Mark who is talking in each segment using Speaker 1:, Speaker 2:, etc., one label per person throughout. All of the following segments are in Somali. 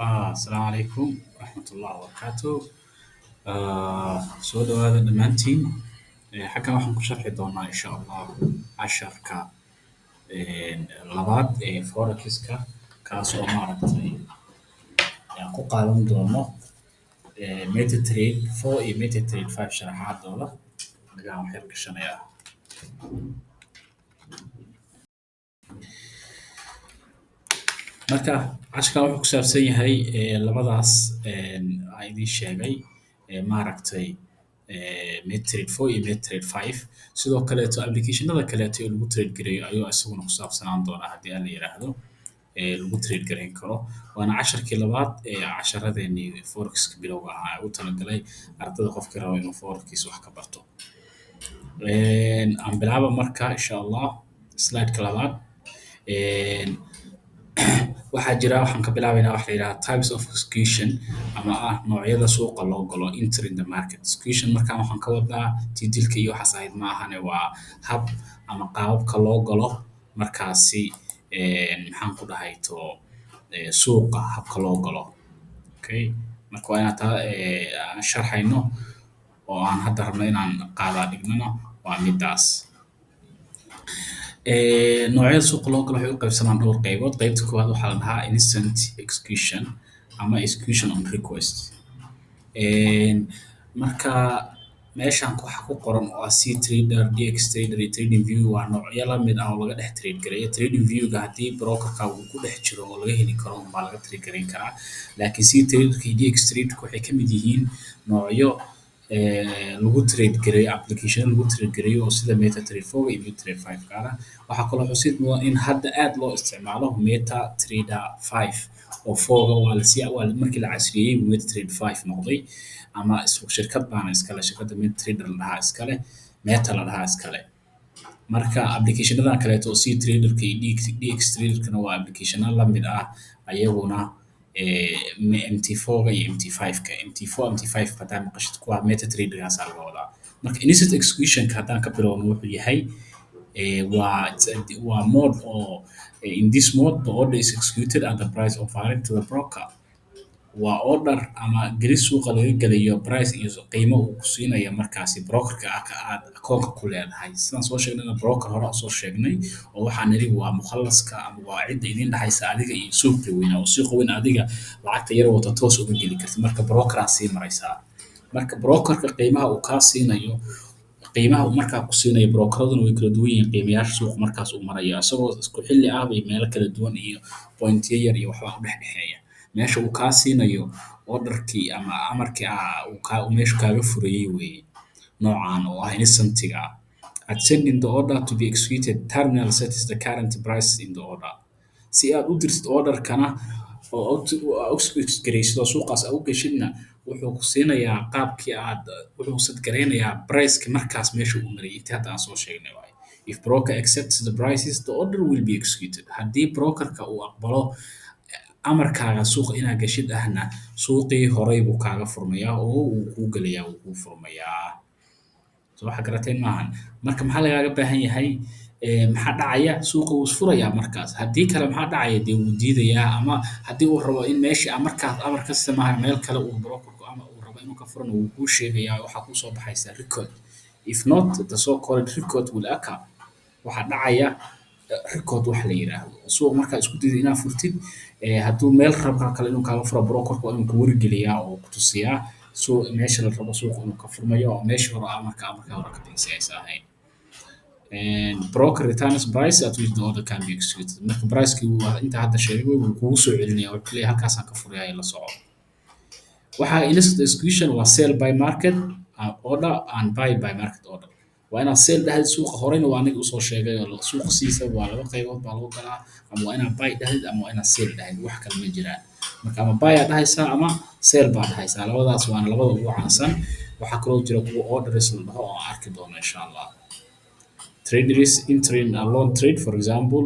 Speaker 1: السلام عليكم ورحمة الله وبركاته. soo dhawaada dhammaantiin. Xaggan waxaan ku sharxi doonaa insha Allah casharka labaad ee Forex-ka kaas oo maaragtay aan ku qaadan doono MetaTrader 4 iyo MetaTrader 5 sharaxaadooda. Anigaa wax yar gashanayaa. Marka casharkan wuxuu ku saabsan yahay labadaas aan idiin sheegay maaragtay MetaTrader 4 iyo MetaTrader 5. Sidoo kaleeto applicationada kaleeto ee lagu trade gareeyo ayuu isaguna ku saabsanaan doonaa haddii aan la yiraahdo lagu trade gareyn karo. Waana casharkii labaad ee casharadeenii Forex-ka bilowga ahaa ugu talagalay ardada qofkii raba inuu Forex wax ka barto. Aan bilaabo marka insha Allah slide-ka labaad. Waxaa jira waxaan ka bilaabaynaa waxa la yidhahdaa types of execution ama noocyada suuqa loo galo enter in the market. Execution markaan waxaan ka wadaa titilka iyo waxaas ahayd ma ahane waa hab ama qaababka loo galo markaasi maxaan ku dhahay suuqa habka loo galo. Okay, marka waa inaan aan sharxayno oo aan hadda rabno inaan qaadaa dhignano waa midaas. noocyada suuqa loo galo waxay u qaybsamaan dhowr qaybood. Qaybta koowaad waxaa la dhahaa instant execution ama execution on request. Marka meeshaan waxa ku qoran waa CTrader, DXtrader iyo TradingView waa noocyo la mid ah oo laga dhex trade gareeyo. TradingView-ga haddii brokerka uu ku dhex jiro oo laga heli karo unbaa laga trade gareyn karaa. Laakiin CTrader-ka iyo DXtrader-ka waxay ka mid yihiin noocyo lagu trade gareeyo application lagu trade gareeyo oo sida MetaTrader 4 iyo MetaTrader 5 gaara. Waxaa kaloo xusid mudan in hadda aad loo isticmaalo MetaTrader 5 oo 4-ga waa markii la casriyeeyay MetaTrader 5 noqday ama shirkad baana iskale shirkadda MetaTrader la dhahaa iskale Meta la dhahaa iskale. Marka applicationadan kaleeto oo CTrader-ka iyo DXtrader-kana waa applicationo la mid ah ayaguna MT4-ga iyo MT5-ka. MT4 MT5 haddaan maqashid kuwa MetaTrader-gaas laga wadaa. Marka instant execution-ka haddaan ka bilowno wuxuu yahay waa mode oo in this mode the order is executed at the price offered to the broker. Waa order ama gelis suuqa laga gelayo price iyo qiimo uu ku siinayo markaasi brokerka aad akoonka ku leedahay. Sidaan soo sheegnayna broker hore soo sheegnay oo waxaan niri waa mukhallaska ama waa cidda idin dhaxaysa adiga iyo suuqa weyn oo suuqa weyn adiga lacagta yar wata toos uga geli kartid. Marka broker aan sii maraysaa. Marka brokerka qiimaha uu ka siinayo qiimaha uu markaa ku siinayo brokeraduna way kala duwan yihiin qiimayaasha suuqa markaas uu marayo isagoo isku xilli ah bay meelo kala duwan iyo pointiyo yar iyo waxba u dhexdhexeeya. Meesha uu ka siinayo orderkii ama amarkii uu meesha kaaga furayay weeye noocan oo ah instant-ga. At sending the order to be executed, terminal sets the current price in the order. Si aad u dirtid orderkana oo execute gareysid oo suuqaas u gashidna wuxuu ku siinayaa qaabkii wuxuu set gareynayaa price-ka markaas meesha uu marayay intii hadda aan soo sheegnay waaye. If broker accepts the prices, the order will be executed. Haddii brokerka uu aqbalo amarkaaga suuqa inaad gashid ahna suuqii horay buu kaaga furmayaa oo uu kuu gelayaa uu kuu furmayaa. Waxa garateen maahan. Marka maxaa lagaaga baahan yahay maxaa dhacaya suuqa wuu isfurayaa markaas. Haddii kale maxaa dhacaya dee wuu diidayaa ama haddii uu rabo in meeshii markaas amar ka samaayo meel kale uu brokerku ama uu rabo inuu ka furano wuu kuu sheegayaa waxaa kuu soo baxaysa record. If not, the so-called record will occur. Waxaa dhacaya record wax la yiraahdo. Suuq markaa isku dayday inaad furtid hadduu meel rabo kale inuu kaaga furo brokerku waa inuu ku wargeliyaa oo ku tusiyaa meesha la rabo suuqa inuu ka furmayo oo meesha hore amarka hore ka bixisay aysan ahayn. Broker returns price at which the order can be executed. Marka price-kii inta hadda sheegay wuu kugu soo celinaya wuxuu leeyahay halkaasaan ka furaya la soco. Waxaa instant execution waa sell by market order and buy by market order. waa inaad sell dhahayd suuqa horeyna waa aniga usoo sheegay oo suuqa siisa waa laba qaybood baa lagu galaa ama waa inaad buy dhahayd ama waa inaad sell dhahayd wax kale ma jiraan. Marka ama buy aad dhahaysaa ama sell baad dhahaysaa labadaas waana labada ugu caansan. Waxaa kaloo jira kuwa orders la dhaho oo arki doono insha Allah. Traders entering a long trade for example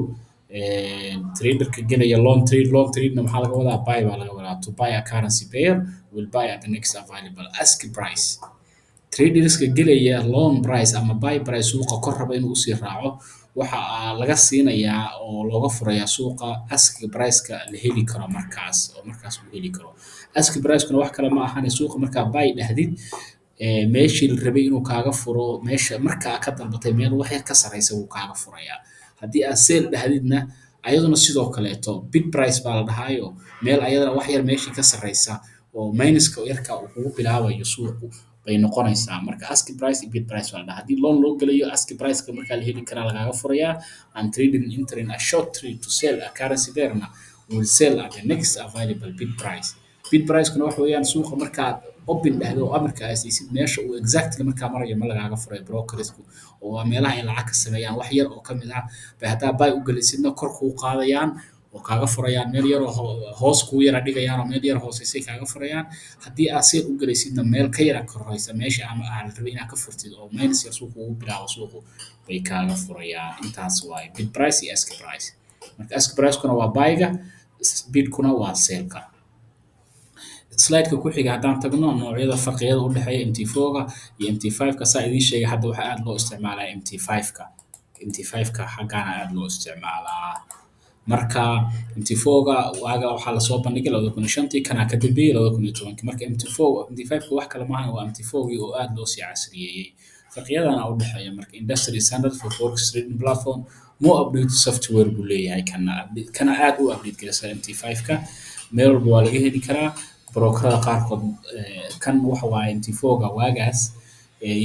Speaker 1: traderka gelaya long trade na maxaa laga wadaa buy baa laga wadaa to buy a currency pair will buy at the next available ask price. traderska gelaya long price ama buy price suuqa kor raba inuu usii raaco waxa laga siinayaa oo looga furayaa suuqa ask price-ka la heli karo markaas oo markaas uu heli karo. Ask price-kuna wax kale ma ahane suuqa markaa buy dhahdid meeshii la rabay inuu kaaga furo meesha markaa ka dalbatay meel wax yar ka sareysa wuu kaaga furayaa. Haddii aad sell dhahdidna ayaduna sidoo kaleeto bid price baa la dhahaayo meel ayadana wax yar meeshii ka sareysa oo minuska yarka uu kugu bilaabayo suuqu bay noqonaysaa. Marka ask price iyo bid price baa la dhahaa. Haddii loan loo gelayo ask price-ka markaa la heli karaa lagaaga furayaa and trading entering a short trade to sell a currency pair-na will sell at the next available bid price. Bid price-kuna waxa weeyaan suuqa markaad open dhahdo oo amarka aad siisid meesha uu exactly markaa marayo ma lagaaga furay brokersku oo waa meelaha ay lacag ka sameeyaan wax yar oo ka mid ah bay haddaa buy u gelisidna kor kuu qaadayaan oo kaaga furayaan meel yar oo hoos kuu yara dhigayaan oo meel yar hooseysay kaaga furayaan. Haddii aad sell u gelaysidna meel ka yara koraysa meesha ama aad rabay inaad ka furtid oo minus yar suuqa ugu bilaabo suuqu bay kaaga furayaan. Intaas waaye bid price iyo ask price. Marka ask price-kuna waa buy-ga, bid-kuna waa sell-ka. Slide-ka ku xiga haddaan tagno noocyada farqiyada u dhexeeya MT4-ga iyo MT5-ka saa idiin sheegay hadda waxaa aad loo isticmaalaa MT5-ka. MT5-ka xaggaana aad loo isticmaalaa. Marka MT4-ga waaga waxaa lasoo bandhigay 2005 kana ka dambeeyay 2010. Marka MT5-ka wax kale maahan waa MT4-gii oo aad loo sii casriyeeyay. Farqiyadana u dhexeeya marka industry standard for forex trading platform more updated software buu leeyahay kana aad u update garaysa MT5-ka meel walba waa laga heli karaa. Brokerada qaarkood kan waxa waaye MT4-ga waagaas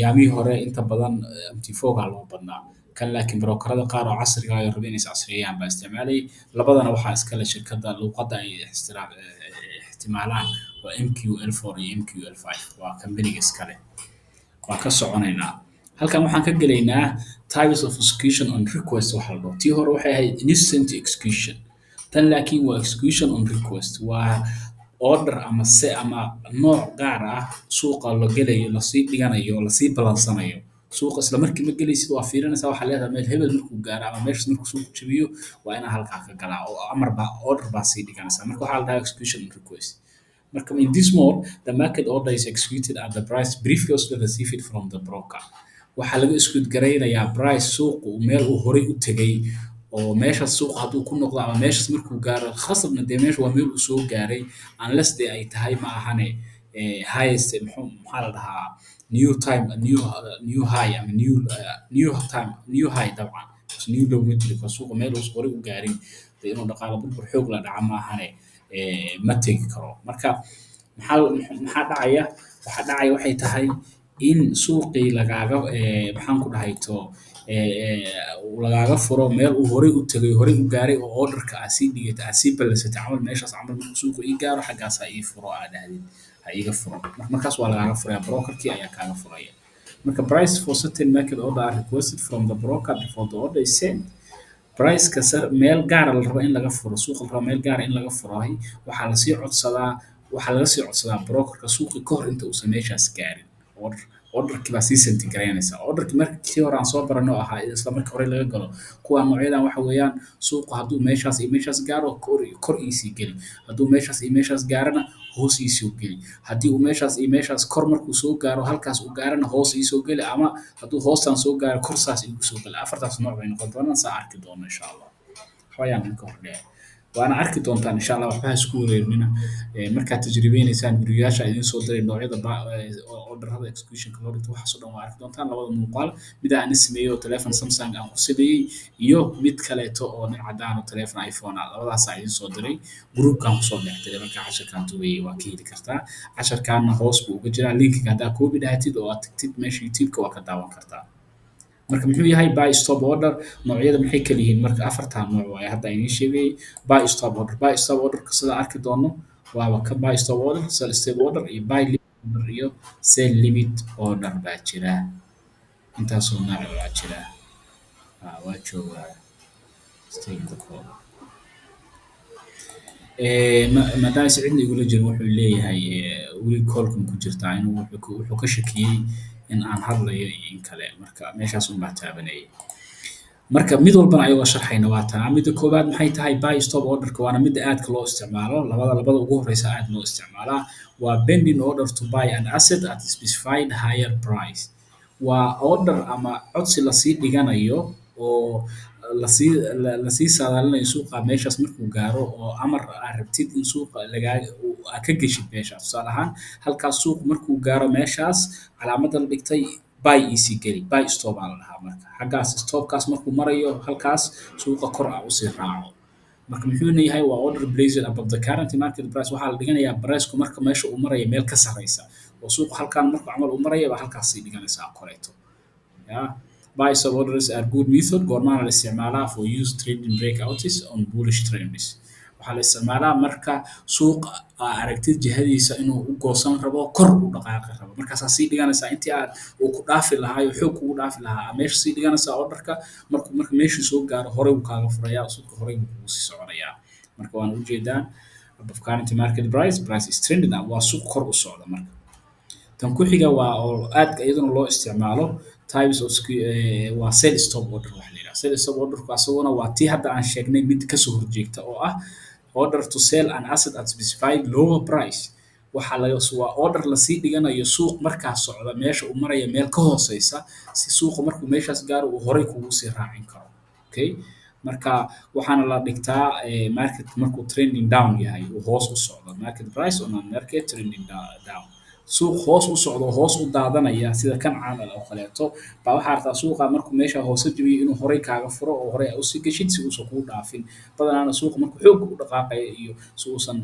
Speaker 1: yaamihii hore inta badan MT4-ga loo badnaa. Kan laakiin brokerada qaar oo casriga ah oo rabay inay casriyeeyaan baa isticmaalayay. Labadana waxaa iska leh shirkadda luqadda ay isticmaalaan waa MQL4 iyo MQL5 waa kambaniga iska leh. Waan ka soconaynaa. Halkan waxaan ka gelaynaa types of execution on request waxa la dhaho. Tii hore waxay ahayd instant execution. Tan laakiin waa execution on request. Waa order ama nooc gaar ah suuqa la gelayo lasii dhiganayo lasii balansanayo. Suuqa isla markii ma gelaysid waa fiirinaysaa waxaa leedahay meel hebel markuu gaaro ama meeshas markuu suuqu jabiyo waa inaa halkaa ka galaa oo order baa sii dhiganaysaa. Marka waxaa la dhahaa execution on request. Marka in this mode, the market order is executed at the price previously received from the broker. Waxaa laga execute garaynayaa price suuqu meel uu horay u tegay oo meeshaas suuqa hadduu ku noqdo ama meeshaas markuu gaaro khasabna dee meesha waa meel uu soo gaaray unless dee ay tahay ma ahane highest maxaa la dhahaa new high ama new high dabcan new low ma jiri karo suuqa meel uu horay u gaarin dee inuu dhaqaale burbur xoog la dhaca ma ahane ma tegi karo. Marka maxaa dhacaya waxay tahay in suuqii lagaaga maxaan ku dhahayto lagaaga furo meel uu horay u tagay horay u gaaray oo orderka aad sii dhigatay aad sii ballansatay camal meeshaas camal markuu suuqu ii gaaro xaggaas ha ii furo aad dhahdid ha iiga furo markaas waa lagaaga furaya brokerkii ayaa kaaga furaya. Marka price for certain market order are requested from the broker before the order is sent. Price-ka meel gaar ah la rabo in laga furo suuqa la rabo meel gaar ah in laga furahay waxaa laga sii codsadaa brokerka suuqi ka hor inta uusan meeshaas gaarin. Orderkii baa sii senti garaynaysaa. Orderkii markii hore aan soo baranay oo ahaa isla marka hore laga galo kuwa noocyadan waxa weeyaan suuqu hadduu meeshaas iyo meeshaas gaaro kor iisii geli hadduu meeshaas iyo meeshaas gaarana hoos iisoo geli haddii uu meeshaas iyo meeshaas kor markuu soo gaaro halkaas uu gaarana hoos iisoo geli ama hadduu hoostaan soo gaaro kor saas iigu soo geli. Afartaas nooc bay noqon doonaan saa arki doono insha Allah. Waxbayaan ka hordhaya waana arki doontaan insha Allah waxba isku wareernina markaad tajribeeynaysaan guriyaasha idin soo diray noocyada orderada execution-ka loo dhigto waxaas oo dhan waa arki doontaan labada muuqaal mid aan sameeyay oo telephone Samsung aan ku sameeyay iyo mid kaleeto oo nin cadaan oo telephone iPhone ah labadaas aan idin soo diray groupkan kusoo dhexdiray marka casharkan duubay waa ka heli kartaa casharkaana hoos buu uga jiraa linkiga haddaa koobi dhahatid oo aad tagtid meesha YouTube-ka waa ka daawan kartaa. Marka muxuu yahay buy stop order noocyada maxay kala yihiin marka afartan nooc waaye hadda idin sheegay buy stop order sida arki doono waa ka buy stop order sell stop order iyo buy limit order iyo sell limit order baa jira intaas oo nooc waa jira waa joogaa stay the call maadaama cidna igula jiro wuxuu leeyahay weli callkan ku jirtaa inuu wuxuu ka shakiyay in aan hadlayo in kale marka meeshaas un baa taabanayay. marka mid walbana ayagoo sharxayna waa tan midda koowaad maxay tahay buy stop orderka waana midda aadka loo isticmaalo labada ugu horeysa aad loo isticmaalaa waa bending order to buy an asset at a specified higher price waa order ama codsi lasii dhiganayo oo lasii saadaalinayo suuqa meeshaas markuu gaaro oo amar aad rabtid in suuqa aad ka geshid meeshaas tusaale ahaan halkaas suuq markuu gaaro meeshaas calaamadda la dhigtay buy easy geli buy stop aa la dhahaa marka xaggaas stopkaas markuu marayo halkaas suuqa kor ah usii raaco marka muxuuna yahay waa order placed above the current market price waxaa la dhiganayaa priceku marka meesha uu marayo meel ka sarreysa oo suuqa halkaan markuu camal uu maraya baa halkaas sii dhiganaysaa koreeto yeah. Buy stop orders are good method goormaana la isticmaalaa for use trading breakouts on bullish trends waxaa la isticmaalaa marka suuqa aa aragtid jihadiisa inuu u goosan rabo kor u dhaqaaqi rabo markaasaa sii dhiganaysaa intii aad uu ku dhaafi lahaa iyo xoog kugu dhaafi lahaa meesha sii dhiganaysaa orderka marka meeshuu soo gaaro horey uu kaaga furayaa suuqa horey buu kugu sii soconayaa marka waana ujeedaan above current market price is trending up waa suuq kor u socda marka tan ku xiga waa oo aadka iyaduna loo isticmaalo types of waa sell stop order waxa la yidhaha sell stop orderku asaguna waa tii hadda aan sheegnay mid kasoo horjeegta oo ah order to sell an asset at specified lower price waxaa waa order lasii dhiganayo suuq markaas socda meesha uu maraya meel ka hooseysa si suuqa markuu meeshaas gaaro uu horey kugu sii raacin karo okay marka waxaana la dhigtaa market markuu trending down yahay uu hoos u socdo market price on a market trending down suuq hoos u socdo hoos u daadanaya sida kan camal oo kaleeto baa waxaa rabtaa suuqa markuu meesha hoose jabiyo inuu horey kaaga furo oo horey usii geshid si uusan kuu dhaafin badanaana suuqa markuu xoog u dhaqaaqaya iyo si uusan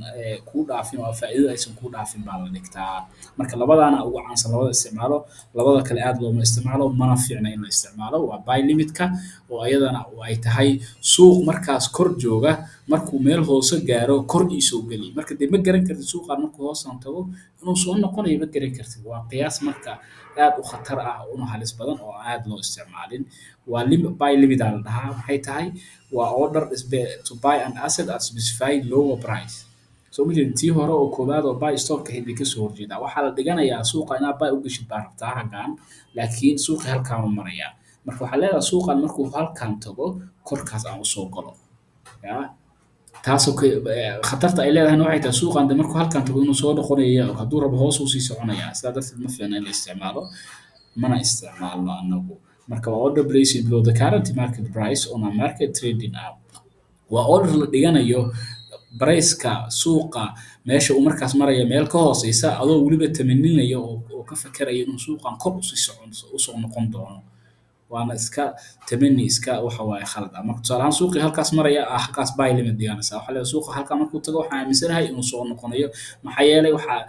Speaker 1: kuu dhaafin oo faa'iidada aysan kuu dhaafin baa la dhigtaa marka labadaana ugu caansan labada isticmaalo labada kale aad looma isticmaalo mana fiicna in la isticmaalo waa buy limitka oo ayadana ay tahay suuq markaas kor jooga markuu meel hoose gaaro kor iisoo geli marka dee ma garan kartid suuqaan markuu hoosaan tago inuu soo noqonayo ma garan kartid waa qiyaas marka aad u khatar ah una halis badan oo aad loo isticmaalin waa buy limit aa la dhahaa maxay tahay waa order to buy an asset at specified lower price soo ma jeedin tii hore oo koowaad oo buy stopka ahayd bay kasoo horjeedaa waxaa la dhiganayaa suuqa inaad buy u geshid baa rabtaa haggaan laakiin suuqi halkaan u marayaa marka waxaa leedahay suuqan markuu halkaan tago korkaas aan usoo galo yaa taasoo khatarta ay leedahayna waxay tahay suuqan de markuu halkaan tago inuu soo noqonayo hadduu rabo hoos uu sii soconayaa sidaa darteed ma fiicna in la isticmaalo mana isticmaalno anagu marka waa order placed below the current market price on a market trading up waa order la dhiganayo barayska suuqa meesha uu markaas maraya meel ka hooseysa adoo weliba tamaninaya oo ka fakeraya inuu suuqan kor usoo noqon doono waana iska tamani iska waxa waaye khalad ah marka tusaale ahaan suuqii halkaas maraya halkaas buy limit dhiganaysaa waxaa leedahay suuqa halkaa markuu tago waxaan aaminsanahay inuu soo noqonayo maxaa yeelay waxaa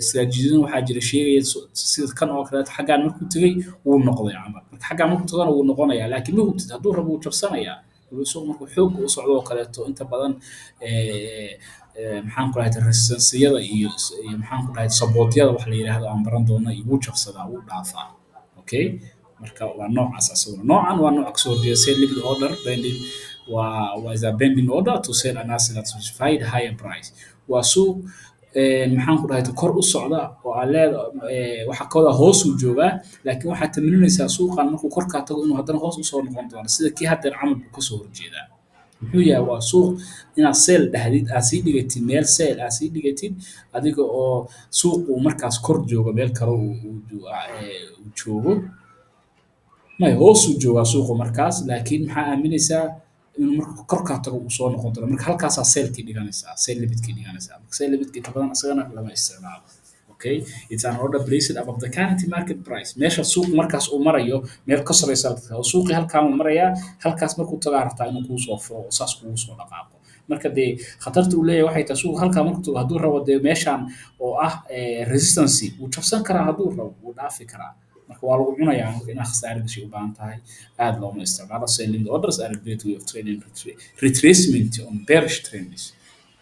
Speaker 1: istiraatiijiyaddan waxaa jira sheegaya sida kan oo kaleeto xaggaan markuu tegey wuu noqday camal marka xaggaan markuu tagana wuu noqonayaa laakiin ma hubtid hadduu rabo wuu jabsanayaa suuq markuu xoog u socdo oo kaleeto inta badan maxaan ku dhahay resistansiyada iyo maxaan ku dhahay sabootyada wax la yidhaahdo aan baran doona iyo wuu jabsadaa wuu dhaafaa okay marka waa noocaas asaguna noocan waa nooc kasoo horjeeda sell limit order bending waa is a bending order to sell an asset at specified higher price waa suuq maxaan ku dhahay kor u socda oo aad leedahay waxa kooda hoos u joogaa laakiin waxaad tamaninaysaa suuqan markuu korkaa tago inuu haddana hoos usoo noqon doono sida kii haddeer camal buu kasoo horjeedaa muxuu yahay waa suuq inaad seel dhahdid aad sii dhigatid meel seel aad sii dhigatid adiga oo suuq uu markaas kor joogo meel kale uu joogo may hoos u joogaa suuqu markaas laakiin maxaa aaminaysaa inuu marka korkaa tago uu soo noqon doono marka halkaasaa seelkii dhiganaysaa seel limitkii dhiganaysaa marka seel limitkii inta badan isagana lama isticmaalo okay it's an order placed above the current market price meesha suuq markaas uu marayo meel ka sareysa oo suuqii halkaan uu marayaa halkaas markuu tagaa rabtaa inuu kuu soo furo oo saas kugu soo dhaqaaqo marka dee khatarta uu leeyahay waxay tahay suuq halkaa markuu tago hadduu rabo dee meeshaan oo ah resistancy wuu jabsan karaa hadduu rabo wuu dhaafi karaa marka waa lagu cunayaa marka inaad khasaare gashay u baahan tahay aad looma isticmaalo selling orders are a great way of trading retracement on bearish trends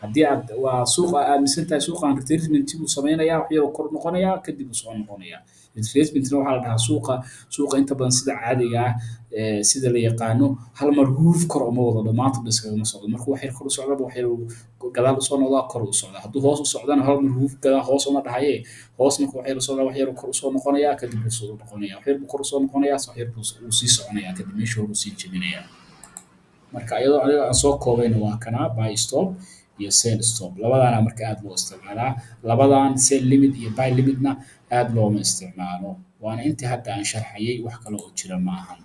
Speaker 1: haddii aad waa suuqa aaminsan tahay suuqan retracement buu sameynayaa wax yaroo kor noqonayaa kadib uu soo noqonayaa retracementna waxaa la dhahaa suuqa inta badan sida caadiga ah sida la yaqaano hal mar huuf kor uma wado dhammaantood iskagama socdo markuu wax yar kor u socdaba wax yar gadaal usoo noqdaa kor u socda hadduu hoos u socdana hal mar huuf gadaa hoos uma dhahaye hoos marka wax yar u socdaa wax yar kor usoo noqonayaa kadib wuu soo noqonayaa wax yar buu kor usoo noqonayaa wax yar buu sii soconayaa kadib meesha hore uu sii jebinayaa marka iyadoo aniga aan soo koobayna waa kana buy stop iyo sell stop labadaana marka aad loo isticmaalaa labadan sell limit iyo buy limitna aad looma isticmaalo waana intii hadda aan sharxayay wax kale oo jira ma ahan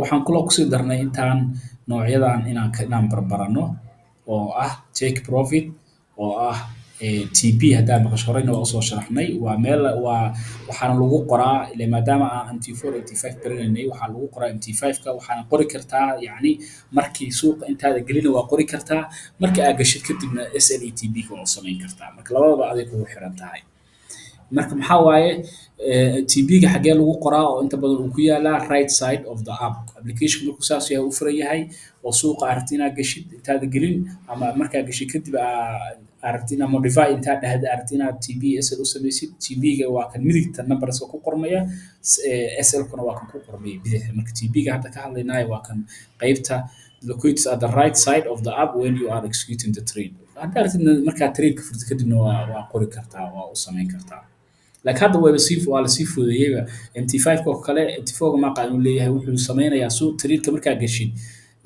Speaker 1: waxaan kaloo kusii darnay intaan noocyadan inaan barbarano oo ah take profit oo ah TP haddaan maqasho horeyna waa usoo sharaxnay waa meel waxaana lagu qoraa ile maadaama aan MT4 MT5 baranaynay waxaa lagu qoraa MT5ka waxaana qori kartaa yacni markii suuqa intaada gelina waa qori kartaa markii aad gashid kadibna SLETB-ka waa samayn kartaa marka labadaba aday kugu xiran tahay marka maxaa waaye TB-ga xagee lagu qoraa oo inta badan uu ku yaalaa right side of the app application markuu saas yahay u furan yahay oo suuqa aragti inaad gashid intaada gelin ama markaa gashid kadib aragti inaad modify intaad dhahda aragti inaad TB SL u samaysid TB-ga waa kan midigta numberska ku qormaya SL-kuna waa kan ku qormaya bidixda marka TB-ga hadda ka hadlaynaayo waa kan qaybta liquids at the right side of the app when you are executing the trade hadda aragtidna markaa trade-ka furta kadibna waa qori kartaa waa u samayn kartaa laakiin hadda waa lasii fududeeyeyba MT5 oo kale MT4 ma qaan uu leeyahay wuxuu sameynayaa suuq trade-ka markaa gashid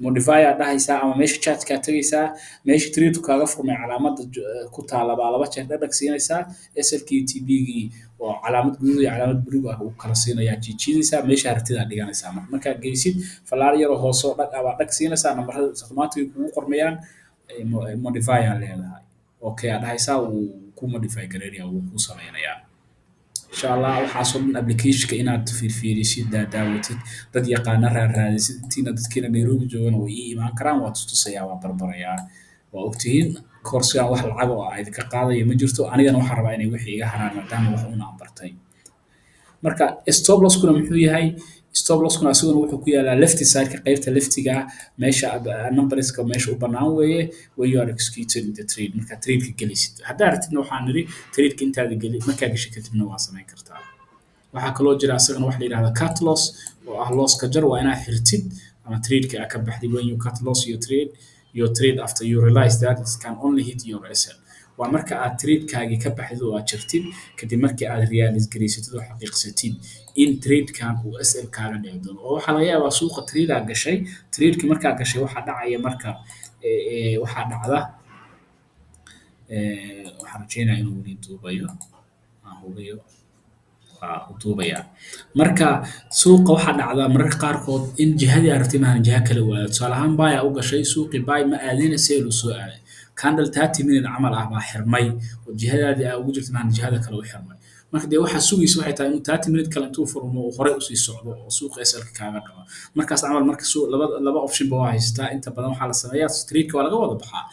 Speaker 1: modify aad dhahaysaa ama meesha chat-ka tagaysaa meesha trade kaaga furmay calaamada ku taala laba jeer dhag siinaysaa SL-kii TB-gii oo calaamad guduud iyo calaamad buluug ah uu kala siinayaa jiidaysaa meesha aragtida dhiganaysaa markaa geysid falaar yar oo hoos oo dhag siinaysaa nambarada automatic kugu qormayaan modify aad leedahay okay aad dhahaysaa uu ku modify gareeyaa uu ku sameynayaa insha Allah waxaasoo dhan applicationka inaad fiirfiirisid daawatid dad yaqaana raadisid intiina dadkeena Nairobi joogan way ii imaan karaan waa tusayaa waa barbarayaa waa ogtihiin koorsigan wax lacag oo aad ka qaadayo ma jirto anigana waxaan rabaa inay wixii iga haraan maadaama wax una bartay marka stop loss kuna muxuu yahay stop loss kuna asaguna wuxuu ku yaalaa left side-ka qaybta leftiga meesha numberska meesha u bannaan weeye when you are executing the trade marka trade-ka gelisid haddaa aragtidna waxaan nidhi trade-ka intaada geli markaa gashay kadibna waa samayn kartaa waxaa kaloo jira asagana wax la yidhahda cut loss oo ah losska jar waa inaad xirtid ama trade-ka aad ka baxdid when you cut loss your trade after you realize that it can only hit your SL waa marka aad trade-kaagii ka baxdid oo aad jartid kadib markii aad realize garaysatid oo xaqiiqsatid in trade-kan uu SL kaaga dhici doono oo waxaa laga yaabaa suuqa trade-aa gashay trade-ki markaa gashay waxaa dhacaya marka waxaa dhacda waxaan rajeynayaa inuu weli duubayo aan hubiyo duubaya marka suuqa waxaa dhacda mararka qaarkood in jihadii aragtay maahan jiha kale u aado tusaale ahaan buy u gashay suuqii buy ma aadina sale uu soo aaday candle 30 minute camal ah baa xirmay oo jihadaadii ugu jirta maahan jihada kale u xirmay marka dee waxaa sugaysa waxay tahay inuu 30 minute kale intuu furmo oo hore usii socdo oo suuqa SL-ka kaaga dhaco markaas camal marka laba option ba waa haystaa inta badan waxaa la sameeyaa trade-ka waa laga wada baxaa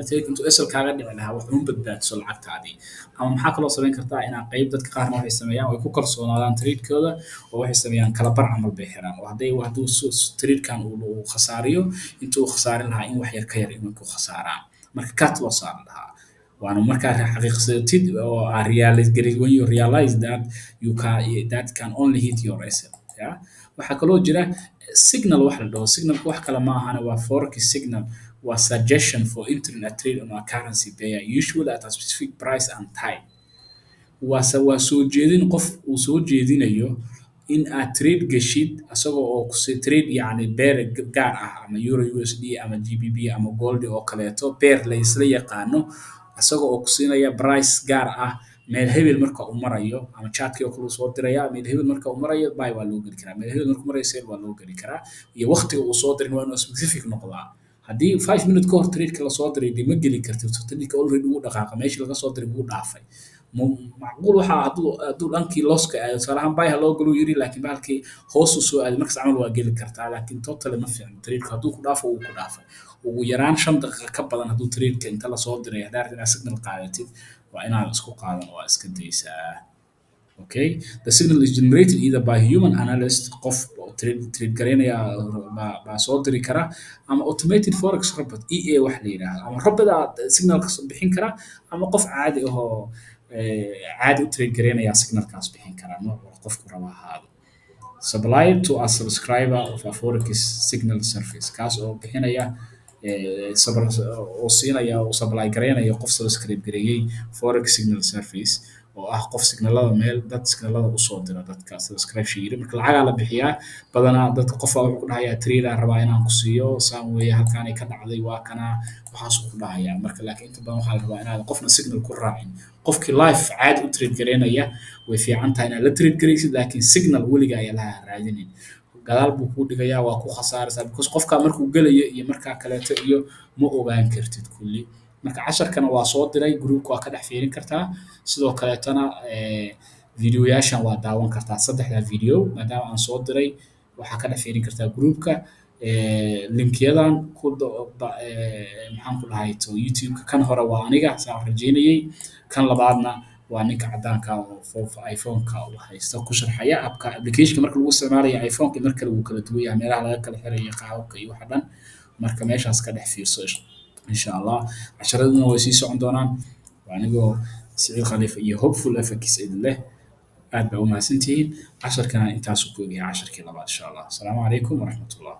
Speaker 1: trade intuu SL kaaga dhici lahaa wax uun badbaadiso lacagtaadii ama maxaa kaloo samayn kartaa inaad qayb dadka qaarna waxay sameeyaan way ku kalsoonaadaan trade-kooda oo waxay sameeyaan kala bar camal bay xiraan oo hadduu trade-kan uu khasaariyo intuu khasaarin lahaa in wax yar ka yar inuu ku khasaaraan marka cut loss aa la dhahaa waana markaa xaqiiqsatid oo when you realize that that can only hit your SL yeah waxaa kaloo jira signal wax la dhaho signalka wax kale ma ahana waa forex signal waa suggestion for entering a trade on a currency pair usually at a specific price and time waa soo jeedin qof uu soo jeedinayo in aad trade gashid asagoo oo trade yacni beer gaar ah ama euro USD ama GBP ama gold oo kaleeto beer la isla yaqaano asagoo oo ku siinaya price gaar ah meel hebel marka uu marayo ama chat-kii oo kale soo diraya meel hebel marka uu marayo buy waa loo geli karaa meel hebel marka marayo sell waa loo geli karaa iyo waqtiga uu soo dirin waa inuu specific noqdaa haddii 5 minute ka hor trade-ka la soo diray dib ma geli kartid trade-ka already uu dhaqaaqa meeshii laga soo diray wuu dhaafay macquul waxaa hadduu dhankii losska aado tusaale ahaan buy ha loo galo yiri laakiin bahalkii hoos u soo aaday markaas camal waa geli kartaa laakiin totally ma fiicno trade-ka hadduu ku dhaafo wuu ku dhaafay ugu yaraan 5 daqiiqo ka badan hadduu trade-ka inta la soo diray haddaad inaad signal qaadatid waa inaad isku qaadan oo iska daysaa okay the signal is generated either by human analyst qof trade gareynaya baa soo diri kara ama automated forex robot EA wax la yiraahdo ama robot signal ka soo bixin kara ama qof caadi ah oo caadi u trade gareynayaa signalkaas bixin karaa nooc walba qofku raba ha ahaado. Supply to a subscriber of a forex signal service kaas oo bixinaya oo siinaya oo supply gareynaya qof subscribe gareeyay forex signal service oo ah qof signalada meel dad signalada usoo dira dadka subscribe yiri marka lacagaa la bixiyaa badanaa dadka qof wuxuu ku dhahayaa trader rabaa inaan ku siiyo saan weeye halkaan ay ka dhacday waa kana waxaas ku dhahayaa marka laakiin inta badan waxaa la rabaa inaad qofna signal ku raacin qofkii live caadi u trade gareynaya way fiican tahay inaad la trade gareysid laakiin signal weliga ayaa laha raadinin gadaal buu kuu dhigayaa waa ku khasaaraysaa because qofkaa markuu gelayo iyo markaa kaleeto iyo ma ogaan kartid kulli marka casharkana waa soo diray groupka waa ka dhex fiirin kartaa sidoo kaleetona videoyaashan waa daawan kartaa saddexda video maadaama aan soo diray waxaa ka dhex fiirin kartaa groupka linkyadan maxaan ku dhahay to youtube-ka kan hore waa aniga saan rajeynayay kan labaadna waa ninka cadaanka oo iphone-ka uu haysta ku sharxaya abka application-ka marka lagu isticmaalayo iphone-ka marka lagu kala duwan yahay meelaha laga kala xirayo qaababka iyo waxa dhan marka meeshaas ka dhex fiirso insha Allah casharaduna way sii socon doonaan waa anigoo Siciid Khalifa iyo Hopeful FX idin leh aad baa u mahadsantihiin casharkana intaas ku ogyahay casharkii labaad insha Allah asalaamu calaykum waraxmatullah